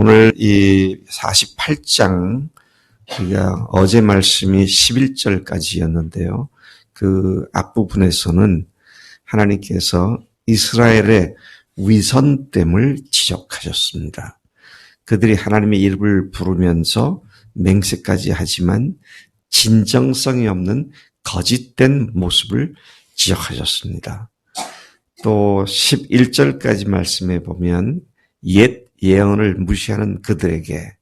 오늘 이 48장, 우리가 어제 말씀이 11절까지였는데요. 그 앞부분에서는 하나님께서 이스라엘의 위선됨을 지적하셨습니다. 그들이 하나님의 이름을 부르면서 맹세까지 하지만 진정성이 없는 거짓된 모습을 지적하셨습니다. 또 11절까지 말씀해 보면 옛 예언을 무시하는 그들에게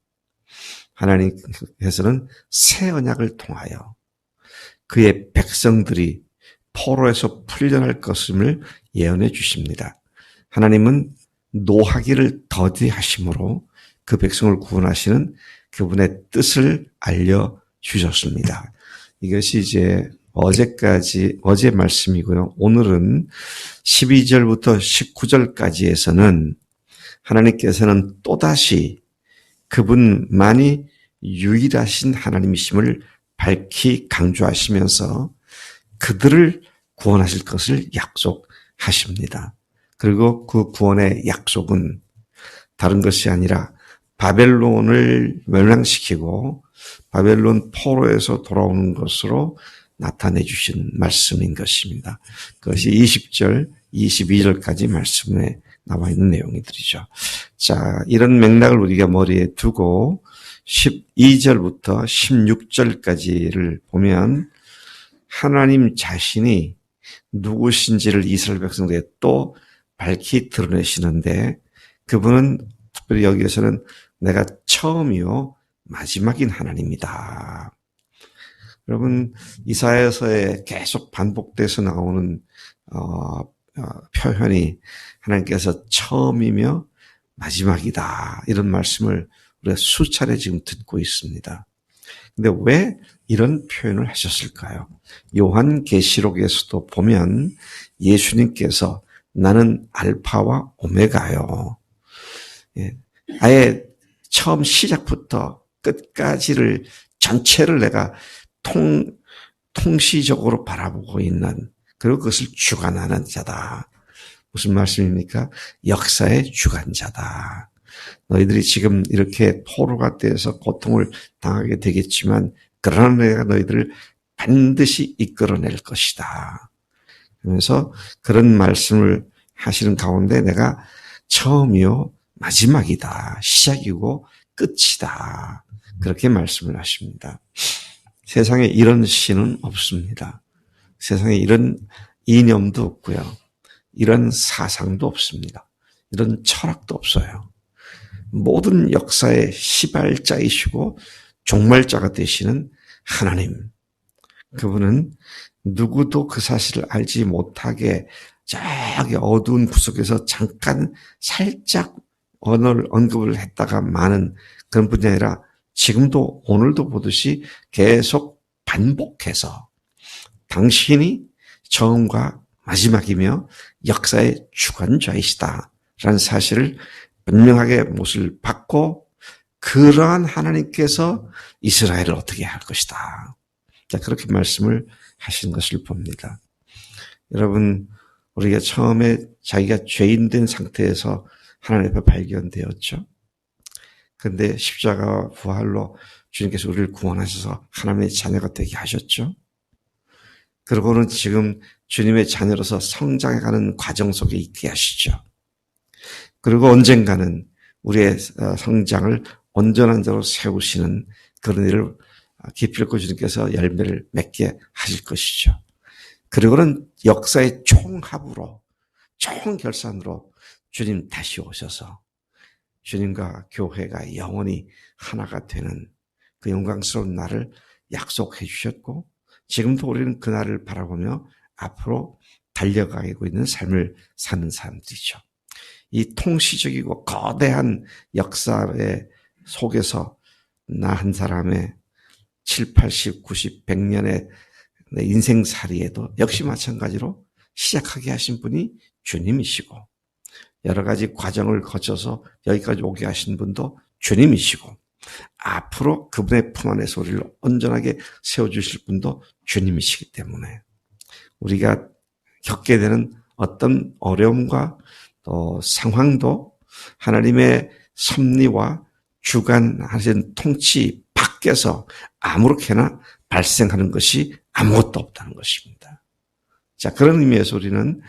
하나님께서는 새 언약을 통하여 그의 백성들이 포로에서 풀려날 것임을 예언해 주십니다. 하나님은 노하기를 더디하심으로 그 백성을 구원하시는 그분의 뜻을 알려주셨습니다. 이것이 이제 어제 말씀이고요. 오늘은 12절부터 19절까지에서는 하나님께서는 또다시 그분만이 유일하신 하나님이심을 밝히 강조하시면서 그들을 구원하실 것을 약속하십니다. 그리고 그 구원의 약속은 다른 것이 아니라 바벨론을 멸망시키고 바벨론 포로에서 돌아오는 것으로 나타내 주신 말씀인 것입니다. 그것이 20절, 22절까지 말씀에 나와 있는 내용이들이죠. 자, 이런 맥락을 우리가 머리에 두고 12절부터 16절까지를 보면 하나님 자신이 누구신지를 이스라엘 백성들에게 또 밝히 드러내시는데 그분은 특별히 여기에서는 내가 처음이요 마지막인 하나님이다. 여러분 이사야서에 계속 반복돼서 나오는 표현이 하나님께서 처음이며 마지막이다 이런 말씀을 우리가 수차례 지금 듣고 있습니다. 근데 왜 이런 표현을 하셨을까요? 요한계시록에서도 보면 예수님께서 나는 알파와 오메가요. 아예 처음 시작부터 끝까지를 전체를 내가 통시적으로 바라보고 있는 그리고 그것을 주관하는 자다. 무슨 말씀입니까? 역사의 주관자다. 너희들이 지금 이렇게 포로가 돼서 고통을 당하게 되겠지만 그러나 내가 너희들을 반드시 이끌어낼 것이다. 그러면서 그런 말씀을 하시는 가운데 내가 처음이요 마지막이다. 시작이고 끝이다. 그렇게 말씀을 하십니다. 세상에 이런 신은 없습니다. 세상에 이런 이념도 없고요. 이런 사상도 없습니다. 이런 철학도 없어요. 모든 역사의 시발자이시고 종말자가 되시는 하나님. 그분은 누구도 그 사실을 알지 못하게 저기 어두운 구석에서 잠깐 살짝 언급을 했다가 마는 그런 분이 아니라 지금도 오늘도 보듯이 계속 반복해서 당신이 처음과 마지막이며 역사의 주관자이시다라는 사실을 분명하게 못을 받고 그러한 하나님께서 이스라엘을 어떻게 할 것이다. 자, 그렇게 말씀을 하신 것을 봅니다. 여러분, 우리가 처음에 자기가 죄인된 상태에서 하나님 앞에 발견되었죠. 그런데 십자가와 부활로 주님께서 우리를 구원하셔서 하나님의 자녀가 되게 하셨죠. 그리고는 지금 주님의 자녀로서 성장해가는 과정 속에 있게 하시죠. 그리고 언젠가는 우리의 성장을 온전한 자로 세우시는 그런 일을 기필코 주님께서 열매를 맺게 하실 것이죠. 그리고는 역사의 총합으로 총결산으로 주님 다시 오셔서 주님과 교회가 영원히 하나가 되는 그 영광스러운 날을 약속해 주셨고 지금도 우리는 그 날을 바라보며 앞으로 달려가고 있는 삶을 사는 사람들이죠. 이 통시적이고 거대한 역사의 속에서 나 한 사람의 7, 80, 90, 100년의 인생살이에도 역시 마찬가지로 시작하게 하신 분이 주님이시고 여러 가지 과정을 거쳐서 여기까지 오게 하신 분도 주님이시고 앞으로 그분의 품 안에서 우리를 온전하게 세워주실 분도 주님이시기 때문에 우리가 겪게 되는 어떤 어려움과 또 상황도 하나님의 섭리와 주관하신 통치 밖에서 아무렇게나 발생하는 것이 아무것도 없다는 것입니다. 자, 그런 의미에서 우리는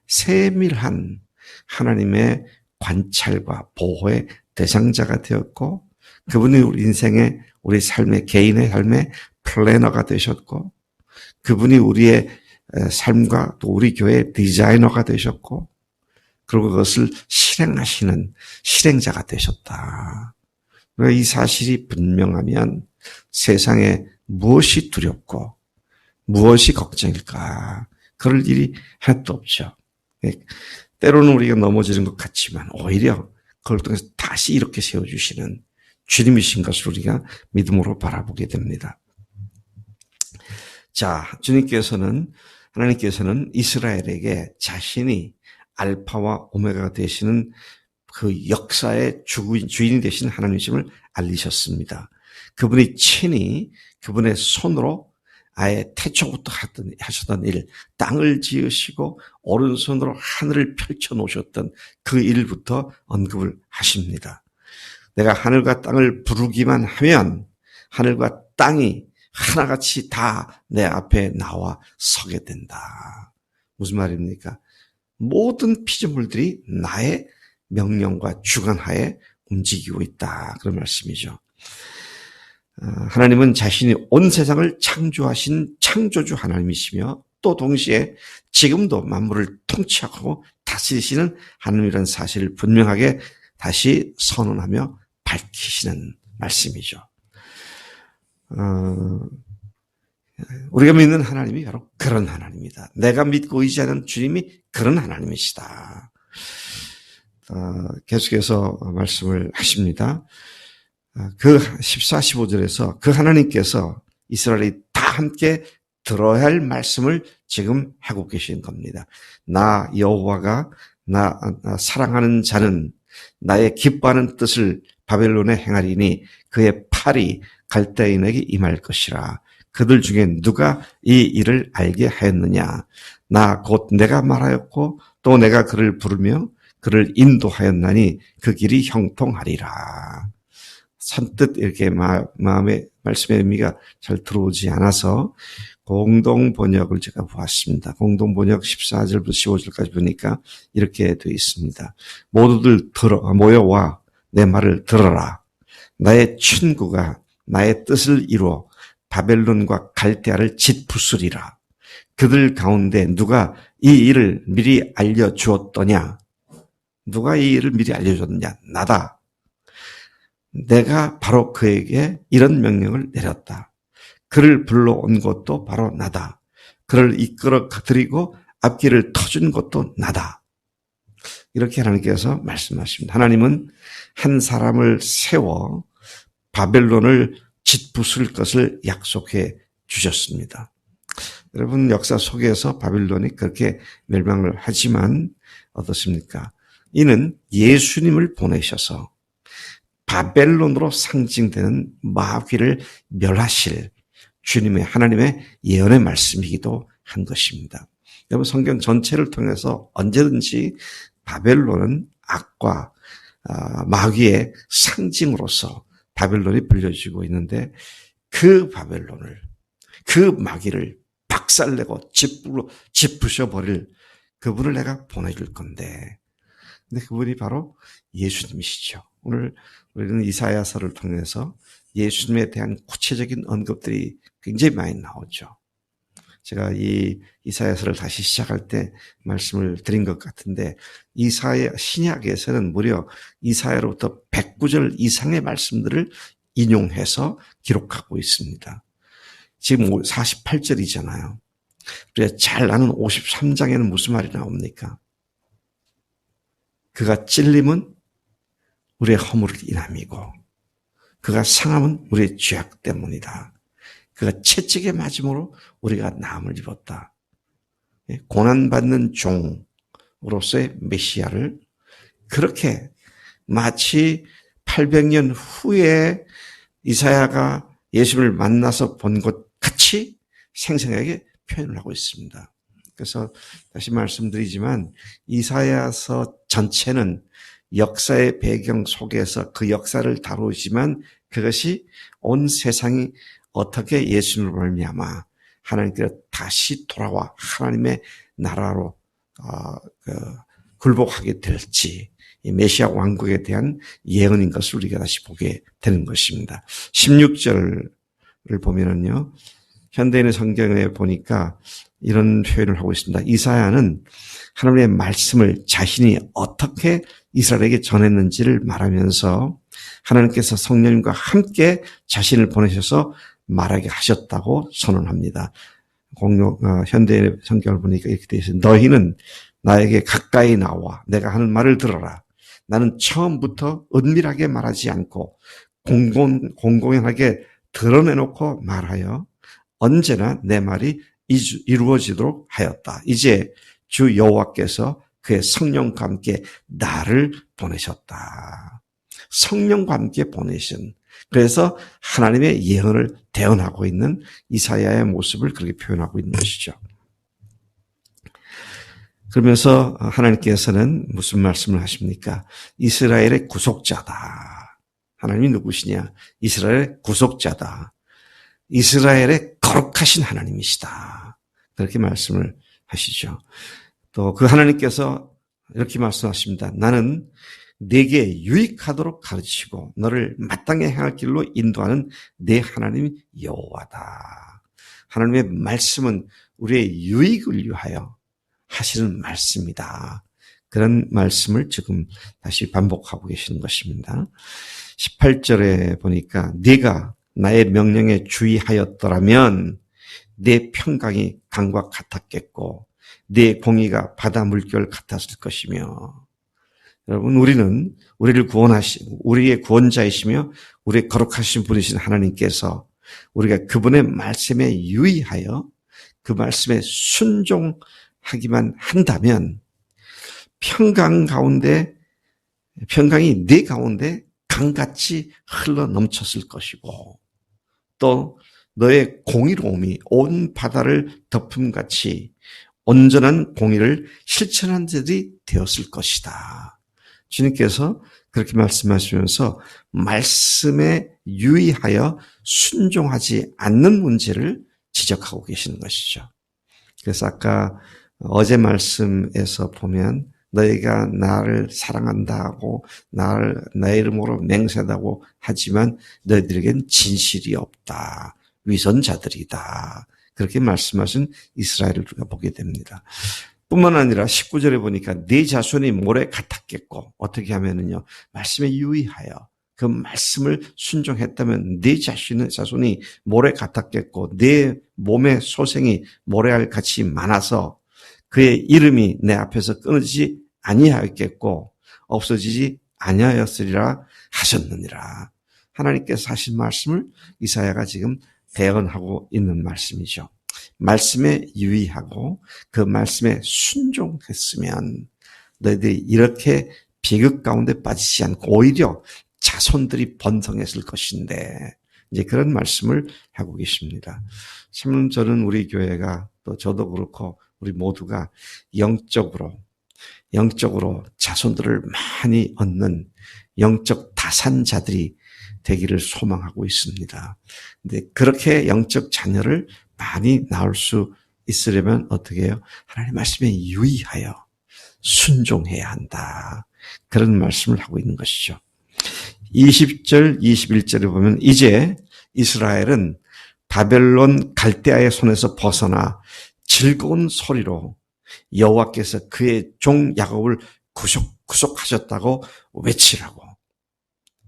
세밀한 하나님의 관찰과 보호의 대상자가 되었고, 그분이 우리 인생의, 우리 삶의, 개인의 삶의 플래너가 되셨고, 그분이 우리의 삶과 또 우리 교회의 디자이너가 되셨고, 그리고 그것을 실행하시는 실행자가 되셨다. 이 사실이 분명하면 세상에 무엇이 두렵고 무엇이 걱정일까? 그럴 일이 하나도 없죠. 때로는 우리가 넘어지는 것 같지만 오히려 그걸 통해서 다시 이렇게 세워주시는 주님이신 것을 우리가 믿음으로 바라보게 됩니다. 자, 하나님께서는 이스라엘에게 자신이 알파와 오메가가 되시는 그 역사의 주인이 되신 하나님이심을 알리셨습니다. 그분이 친히 그분의 손으로 아예 태초부터 하셨던 일, 땅을 지으시고 오른손으로 하늘을 펼쳐 놓으셨던 그 일부터 언급을 하십니다. 내가 하늘과 땅을 부르기만 하면 하늘과 땅이 하나같이 다 내 앞에 나와 서게 된다. 무슨 말입니까? 모든 피조물들이 나의 명령과 주관하에 움직이고 있다. 그런 말씀이죠. 하나님은 자신이 온 세상을 창조하신 창조주 하나님이시며 또 동시에 지금도 만물을 통치하고 다스리시는 하나님이라는 사실을 분명하게 다시 선언하며 밝히시는 말씀이죠. 우리가 믿는 하나님이 바로 그런 하나님이다. 내가 믿고 의지하는 주님이 그런 하나님이시다. 계속해서 말씀을 하십니다. 그 14, 15절에서 그 하나님께서 이스라엘이 다 함께 들어야 할 말씀을 지금 하고 계신 겁니다. 나 여호와가 나 사랑하는 자는 나의 기뻐하는 뜻을 바벨론에 행하리니 그의 팔이 갈대인에게 임할 것이라. 그들 중에 누가 이 일을 알게 하였느냐. 나 곧 내가 말하였고 또 내가 그를 부르며 그를 인도하였나니 그 길이 형통하리라. 선뜻 이렇게 마음의 말씀의 의미가 잘 들어오지 않아서 공동 번역을 제가 보았습니다. 공동 번역 14절부터 15절까지 보니까 이렇게 되어 있습니다. 모두들 모여와 내 말을 들어라. 나의 친구가 나의 뜻을 이루어 바벨론과 갈대아를 짓부수리라. 그들 가운데 누가 이 일을 미리 알려주었더냐? 누가 이 일을 미리 알려줬느냐? 나다. 내가 바로 그에게 이런 명령을 내렸다. 그를 불러온 것도 바로 나다. 그를 이끌어 드리고 앞길을 터준 것도 나다. 이렇게 하나님께서 말씀하십니다. 하나님은 한 사람을 세워 바벨론을 짓부술 것을 약속해 주셨습니다. 여러분, 역사 속에서 바빌론이 그렇게 멸망을 하지만 어떻습니까? 이는 예수님을 보내셔서 바벨론으로 상징되는 마귀를 멸하실 주님의 하나님의 예언의 말씀이기도 한 것입니다. 여러분, 성경 전체를 통해서 언제든지 바벨론은 악과 마귀의 상징으로서 바벨론이 불려지고 있는데 그 바벨론을, 그 마귀를 박살내고 짓부셔버릴 그분을 내가 보내줄 건데, 근데 그분이 바로 예수님이시죠. 오늘 우리는 이사야서를 통해서 예수님에 대한 구체적인 언급들이 굉장히 많이 나오죠. 제가 이 이사야서를 다시 시작할 때 말씀을 드린 것 같은데, 이사야 신약에서는 무려 이사야로부터 109절 이상의 말씀들을 인용해서 기록하고 있습니다. 지금 48절이잖아요. 우리가 잘 아는 53장에는 무슨 말이 나옵니까? 그가 찔림은 우리의 허물을 인함이고 그가 상함은 우리의 죄악 때문이다. 그가 채찍에 맞음으로 우리가 나음을 입었다. 고난받는 종으로서의 메시아를 그렇게 마치 800년 후에 이사야가 예수를 만나서 본 것 같이 생생하게 표현을 하고 있습니다. 그래서 다시 말씀드리지만 이사야서 전체는 역사의 배경 속에서 그 역사를 다루지만 그것이 온 세상이 어떻게 예수님을 말미암아 하나님께로 다시 돌아와 하나님의 나라로 굴복하게 될지 이 메시아 왕국에 대한 예언인 것을 우리가 다시 보게 되는 것입니다. 16절을 보면은요. 현대인의 성경에 보니까 이런 표현을 하고 있습니다. 이사야는 하나님의 말씀을 자신이 어떻게 이스라엘에게 전했는지를 말하면서 하나님께서 성령님과 함께 자신을 보내셔서 말하게 하셨다고 선언합니다. 현대 성경을 보니까 이렇게 되어 있어요. 너희는 나에게 가까이 나와 내가 하는 말을 들어라. 나는 처음부터 은밀하게 말하지 않고 공공연하게 드러내놓고 말하여 언제나 내 말이 이루어지도록 하였다. 이제 주 여호와께서 그의 성령과 함께 나를 보내셨다. 성령과 함께 보내신. 그래서 하나님의 예언을 대언하고 있는 이사야의 모습을 그렇게 표현하고 있는 것이죠. 그러면서 하나님께서는 무슨 말씀을 하십니까? 이스라엘의 구속자다. 하나님이 누구시냐? 이스라엘의 구속자다. 이스라엘의 거룩하신 하나님이시다. 그렇게 말씀을 하시죠. 또 그 하나님께서 이렇게 말씀하십니다. 나는 네게 유익하도록 가르치고 너를 마땅히 행할 길로 인도하는 네 하나님 여호와다. 하나님의 말씀은 우리의 유익을 위하여 하시는 말씀이다. 그런 말씀을 지금 다시 반복하고 계시는 것입니다. 18절에 보니까 네가 나의 명령에 주의하였더라면 네 평강이 강과 같았겠고 네 공의가 바다 물결 같았을 것이며 여러분 우리는 우리를 우리의 구원자이시며 우리의 거룩하신 분이신 하나님께서 우리가 그분의 말씀에 유의하여 그 말씀에 순종하기만 한다면 평강이 네 가운데 강같이 흘러 넘쳤을 것이고 또 너의 공의로움이 온 바다를 덮음같이 온전한 공의를 실천한 자들이 되었을 것이다. 주님께서 그렇게 말씀하시면서 말씀에 유의하여 순종하지 않는 문제를 지적하고 계시는 것이죠. 그래서 아까 어제 말씀에서 보면 너희가 나를 사랑한다고 내 이름으로 맹세한다고 하지만 너희들에겐 진실이 없다. 위선자들이다. 그렇게 말씀하신 이스라엘을 우리가 보게 됩니다. 뿐만 아니라 19절에 보니까 네 자손이 모래 같았겠고 어떻게 하면은요. 말씀에 유의하여 그 말씀을 순종했다면 네 자손이 모래 같았겠고 네 몸의 소생이 모래알 같이 많아서 그의 이름이 내 앞에서 끊어지지 아니하였겠고 없어지지 아니하였으리라 하셨느니라. 하나님께서 하신 말씀을 이사야가 지금 대언하고 있는 말씀이죠. 말씀에 유의하고 그 말씀에 순종했으면 너희들이 이렇게 비극 가운데 빠지지 않고 오히려 자손들이 번성했을 것인데 이제 그런 말씀을 하고 계십니다. 참 저는 우리 교회가 또 저도 그렇고 우리 모두가 영적으로 자손들을 많이 얻는 영적 다산자들이 되기를 소망하고 있습니다. 근데 그렇게 영적 자녀를 많이 낳을 수 있으려면 어떻게 해요? 하나님의 말씀에 유의하여 순종해야 한다. 그런 말씀을 하고 있는 것이죠. 20절, 21절에 보면 이제 이스라엘은 바벨론 갈대아의 손에서 벗어나 즐거운 소리로 여호와께서 그의 종 야곱을 구속하셨다고 외치라고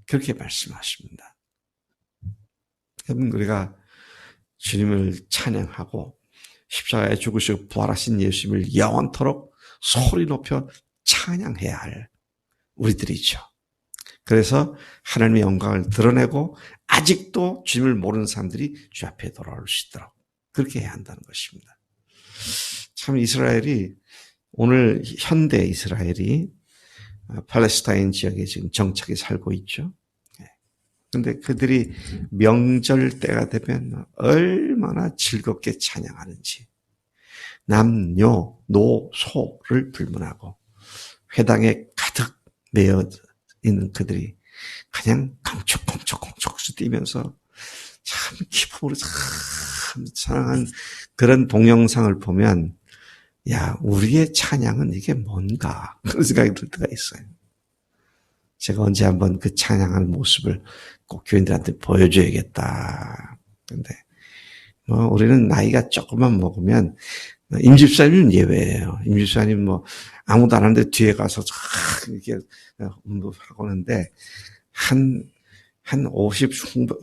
그렇게 말씀하십니다. 여러분 우리가 주님을 찬양하고 십자가에 죽으시고 부활하신 예수님을 영원토록 소리 높여 찬양해야 할 우리들이죠. 그래서 하나님의 영광을 드러내고 아직도 주님을 모르는 사람들이 주 앞에 돌아올 수 있도록 그렇게 해야 한다는 것입니다. 참 이스라엘이 오늘 현대 이스라엘이 팔레스타인 지역에 지금 정착해 살고 있죠. 그런데 그들이 명절 때가 되면 얼마나 즐겁게 찬양하는지 남녀 노소를 불문하고 회당에 가득 매여 있는 그들이 그냥 강촉 뛰면서 참 기쁨으로 참 사랑한 그런 동영상을 보면 야, 우리의 찬양은 이게 뭔가 그런 생각이 들 때가 있어요. 제가 언제 한번 그 찬양하는 모습을 꼭 교인들한테 보여줘야겠다. 근데 우리는 나이가 조금만 먹으면 임집사님은 예외예요. 임집사님 아무도 안 하는데 뒤에 가서 이렇게 운동하고 하는데 한 50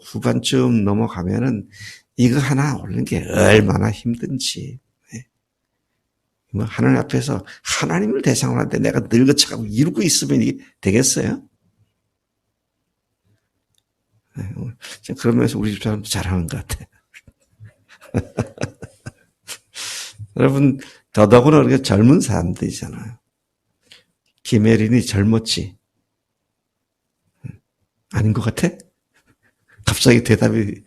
후반쯤 넘어가면은 이거 하나 올리는 게 얼마나 힘든지. 하나님 앞에서 하나님을 대상으로 하는데 내가 늙어쳐가고 이러고 있으면 이게 되겠어요? 그러면서 우리 집 사람도 잘하는 것 같아요. 여러분, 더더구나 우리가 젊은 사람들이잖아요. 김혜린이 젊었지? 아닌 것 같아? 갑자기 대답이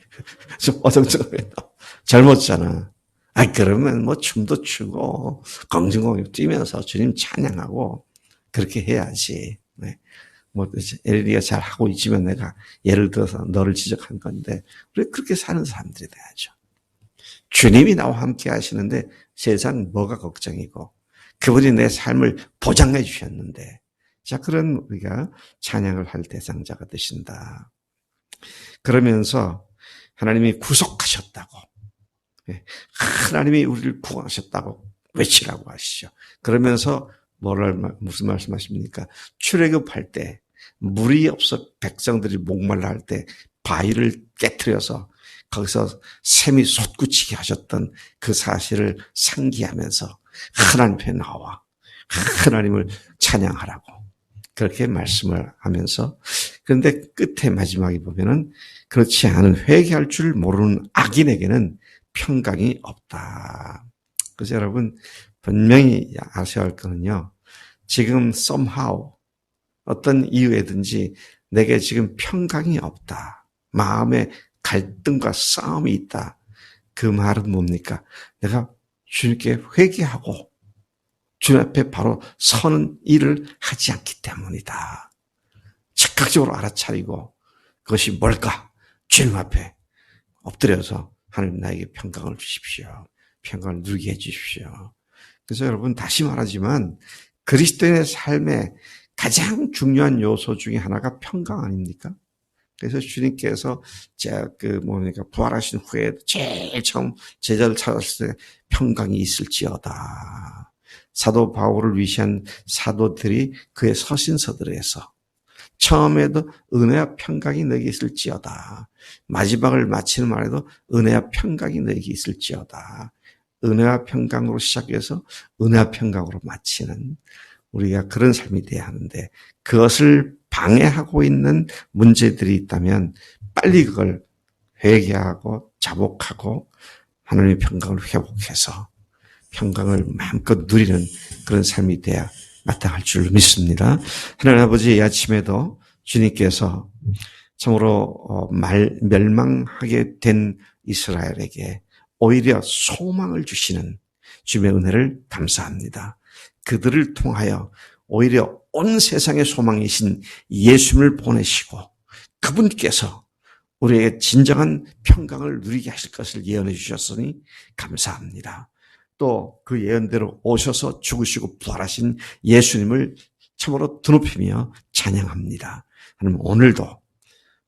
좀 어정쩡해. 젊었잖아. 그러면 춤도 추고, 공중공유 뛰면서 주님 찬양하고, 그렇게 해야지. 네. 에리가 잘 하고 있지만 내가 예를 들어서 너를 지적한 건데, 우리 그렇게 사는 사람들이 돼야죠. 주님이 나와 함께 하시는데 세상 뭐가 걱정이고, 그분이 내 삶을 보장해 주셨는데, 자, 그런 우리가 찬양을 할 대상자가 되신다. 그러면서 하나님이 구속하셨다고, 하나님이 우리를 구원하셨다고 외치라고 하시죠. 그러면서 무슨 말씀하십니까? 출애굽할 때 물이 없어 백성들이 목말라 할 때 바위를 깨트려서 거기서 샘이 솟구치게 하셨던 그 사실을 상기하면서 하나님 앞에 나와 하나님을 찬양하라고 그렇게 말씀을 하면서, 그런데 끝에 마지막에 보면은 그렇지 않은 회개할 줄 모르는 악인에게는 평강이 없다. 그래서 여러분 분명히 아셔야 할 거는요, 지금 somehow 어떤 이유에든지 내게 지금 평강이 없다, 마음에 갈등과 싸움이 있다, 그 말은 뭡니까? 내가 주님께 회개하고 주님 앞에 바로 서는 일을 하지 않기 때문이다. 즉각적으로 알아차리고 그것이 뭘까? 주님 앞에 엎드려서 하나님 나에게 평강을 주십시오. 평강을 누리게 해주십시오. 그래서 여러분 다시 말하지만 그리스도인의 삶의 가장 중요한 요소 중에 하나가 평강 아닙니까? 그래서 주님께서 부활하신 후에 제일 처음 제자를 찾았을 때 평강이 있을지어다. 사도 바울을 위시한 사도들이 그의 서신서들에서 처음에도 은혜와 평강이 너에게 있을지어다. 마지막을 마치는 말에도 은혜와 평강이 너에게 있을지어다. 은혜와 평강으로 시작해서 은혜와 평강으로 마치는 우리가 그런 삶이 돼야 하는데, 그것을 방해하고 있는 문제들이 있다면 빨리 그걸 회개하고 자복하고 하나님의 평강을 회복해서 평강을 마음껏 누리는 그런 삶이 돼야 마땅할 줄 믿습니다. 하나님 아버지, 이 아침에도 주님께서 참으로 멸망하게 된 이스라엘에게 오히려 소망을 주시는 주님의 은혜를 감사합니다. 그들을 통하여 오히려 온 세상의 소망이신 예수님을 보내시고 그분께서 우리에게 진정한 평강을 누리게 하실 것을 예언해 주셨으니 감사합니다. 또 그 예언대로 오셔서 죽으시고 부활하신 예수님을 참으로 드높이며 찬양합니다. 하나님, 오늘도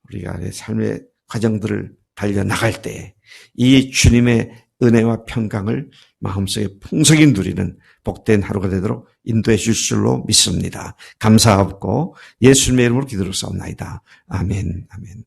우리가 삶의 과정들을 달려나갈 때 이 주님의 은혜와 평강을 마음속에 풍성히 누리는 복된 하루가 되도록 인도해 주실 줄로 믿습니다. 감사하고 예수님의 이름으로 기도를 싸움나이다. 아멘, 아멘.